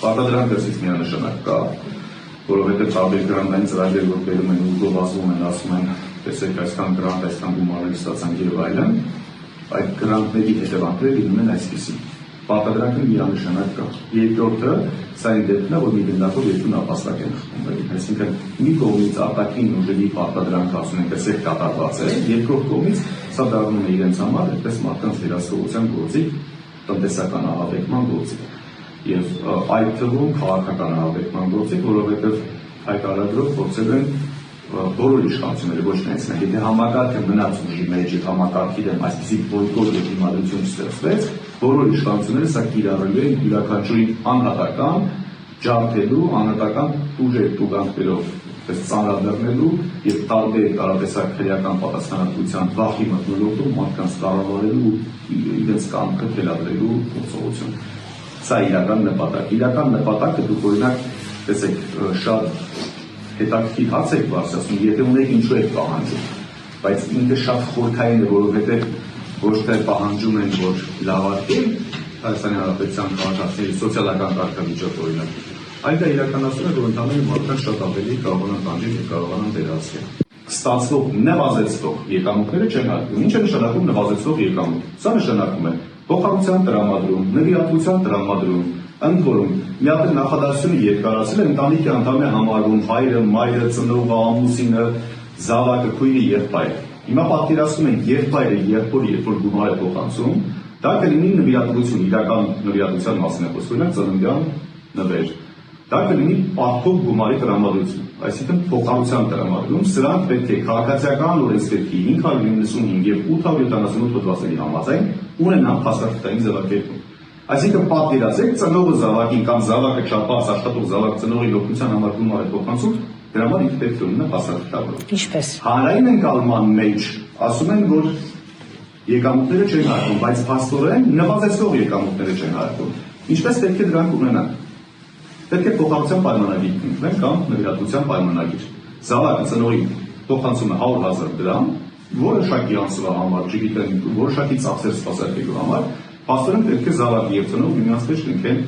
Պարտադրանք դրսից միանշանակ կա, որովհետև տարբեր գրանտային ծրագրեր, որ բերում են ու գովազդում են, ասում են, տեսեք այսքան գրանտ, այսքան գումարներ ստացանք եւ այլն, այդ գրանտների հետևանքները լինում են այսպիսի։ Պարտադրանքը միանշանակ կա։ Երկրորդը, սա այն դեպքն է, որ մի գնդակով երկու նապաստակ են խմբել։ Այսինքն մի կողմից արտաքին ուժերի պարտադրանքը ասում են, տեսեք կատարված է, երկրորդ կողմից սա դառնում է իրենց համար այդպես մարդկանց վերահսկողության գործիք, տնտեսական ահաբեկման գործիք եւ այդ թվում քաղաքական ահաբեկման գործիք, որովհետեւ այդ արարագրով փորձել են բոլոր իշխանությունները ոչ միայն սա, եթե համակարգը մնաց ուժի մեջ եւ համակարգի դեմ այսպիսի բոյկոտ եւ դիմադրություն ստեղծվեց, բոլոր իշխանությունները սա կիրառելու են յուրաքանչյուրին անհատական ջարդելու, անհատական ուժեր տուգանքներով ծանրաբեռնելու եւ տարբեր տարատեսակ քրեական պատասխանատվության վախի մթնոլորտում մարդկանց կառավարելու իրենց կամքը թելադրելու գործողություն։ Սա իրական նպատակ։ Իրական նպատակը դուք օրինակ տեսեք շատ հետաքրքիր հարց եք բարձրացնում, եթե ունեք ինչու եք պահանջում, բայց ինքը շատ խորքային է, որովհետև ոչ թե պահանջում են, որ լավարկեն Հայաստանի Հանրապետության քաղաքացիների սոցիալական կարգավիճակ օրինակ, այլ դա իրականացնում է, որ ընդհանրապես մարդկանց շատ ավելի կարողանան տանջել եւ կարողանան վերահսկել։ Ստացվող նվազեցվող եկամուտները չեն հարկում։ Ինչ է նշանակում նվազեցվող եկամուտ։ Սա նշանակում է փոխհատուցության տրամադրում, նվիրատվության տրամադրում, ընդ որում մի հատ նախադասությունը երկարացել է ընտանիքի անդամ է համարվում հայրը, մայրը, ծնողը, ամուսինը, զավակը, քույրը, եղբայրը։ Հիմա պատկերացնում ենք եղբայրը, եղբորը, երբ որ գումար է փոխանցում, դա կլինի նվիրատվություն, իրական նվիրատվության մասին է խոսքը, օրինակ ծննդյան նվեր։ Դա կլինի պարտքով գումարի տրամադրություն, այսինքն փոխհատուցության տրամադրում, սրանք պետք է քաղաքացիական օրենսգրքի 595 եւ 878 հոդվածների համաձայն ունենան փաստաթղթային ձևակերպում։ Այսինքն պատկերացրեք ծնողը զավակին կամ զավակը չափած աշխատող զավակ ծնողի օգնության համար գումար է փոխանցում, դրա համար ինքը պետք է ունենա փաստաթղթավորում։ Ինչպես։ Հանրային ընկալման մեջ ասում են, որ եկամուտները չեն հարկում, բայց փաստորեն նվազեցող եկամուտները չեն հարկում։ Ինչպես պետք է դրանք ունենան։ Պետք է փոխհատուցության պայմանագիր կնքվեն կամ նվիրատվության պայմանագիր։ Զավակը ծնողի փոխանցում է 100,000 դրամ, որոշակի ամսվա համար, չգիտեմ, որոշակի ծախսեր սպասարկելու համար, փաստորեն պետք է զավակը եւ ծնողը միմյանց մեջ կնքեն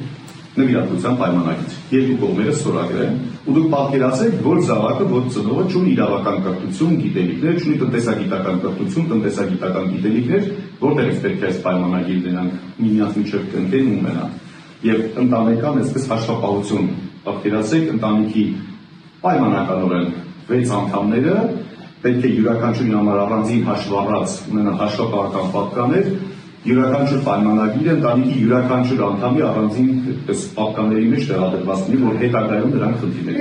նվիրատվության պայմանագիր։ Երկու կողմերը ստորագրեն, ու դուք պատկերացրեք, որ զավակը, որ ծնողը չունի իրավական կրթություն, գիտելիքներ, չունի տնտեսագիտական կրթություն, տնտեսագիտական գիտելիքներ, որտեղից պետք է այս պայմանագիրը նրանք միմյանց միջև կնքեն ու ունենան։ Եվ ընտանեկան այսպես հաշվապահություն պատկերացրեք ընտանիքի պայմանականորեն 6 անդամները պետք է յուրաքանչյուրի համար առանձին հաշվառած ունենան հաշվապահական պատկաներ, յուրաքանչյուր պայմանագիրը ընտանիքի յուրաքանչյուր անդամի առանձին պատկաների մեջ տեղադրված լինի, որ հետագայում դրանք խնդիրներ